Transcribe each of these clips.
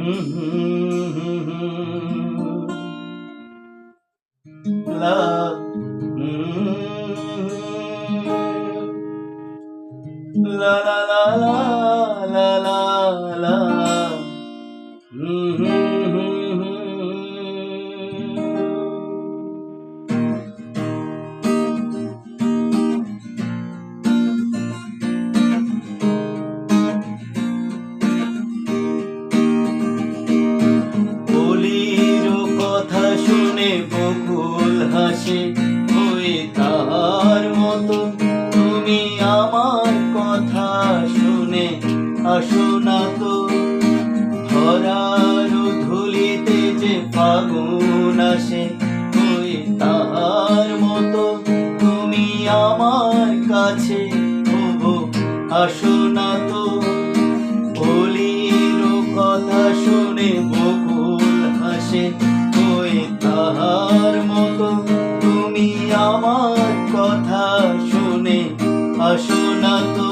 লা লা লা লা লা লা লা কথা শুনে বকুল হাসে, ওই তার মতো তুমি আমার কথা শুনে আসো না তো। ধরার ধুলিতে যে ফাগুন আসে, ওই তার মতো তুমি আমার কাছে তবু আসো না তো। বলির কথা শুনে বকুল হাসে, ওই তাহার মতো তুমি আমার কথা শুনে আসো না তো।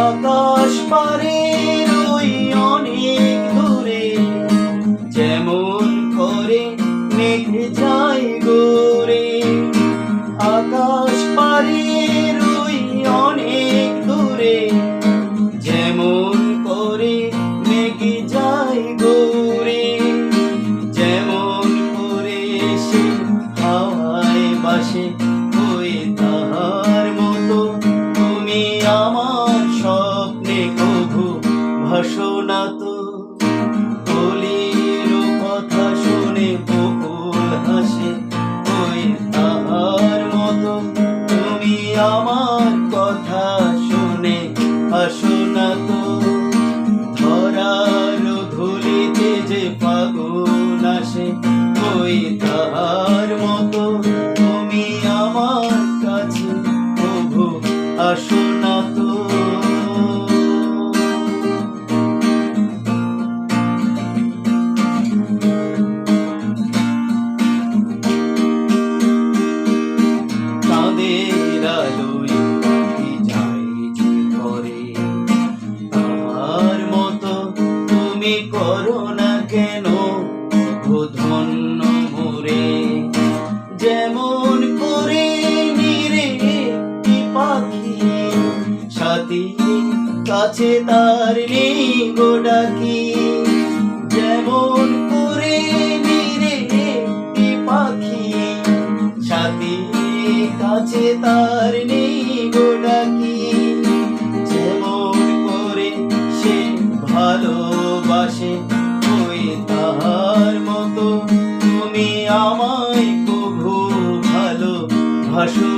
আকাশ পারের ওই অনেক দূরে যেমন করে মেঘ যায় গোরে। আকাশ পারের ওই অনেক দূরে যেমন করে মেঘ যায় গোরে। যেমন করে সে হাওয়ায় বাসে, ওই তাহার মতো তুমি আমার স্বপ্নে কভু ভাসো না তো। বলির কথা শুনে বকুল হাসে, ওই তাহার মতো তুমি আমার কথা শুনে আসো না তো। ধরার ধুলিতে যে ফাগুন আসে, ওই তাহার মতো তুমি আমার কাছে প্রভু আসো না তো। চাঁদের আলোয় পাখি যায় যে করে, তাহার মতো তুমি করো না কেন ধন্য মোরে। যেমন করে নিরে পাখি সাথী কাছে তার নেই গো ডাকি। যেমন করে নিরে পাখি সাথী কাছে তার নেই গো ডাকি। যেমন করে সে ভালো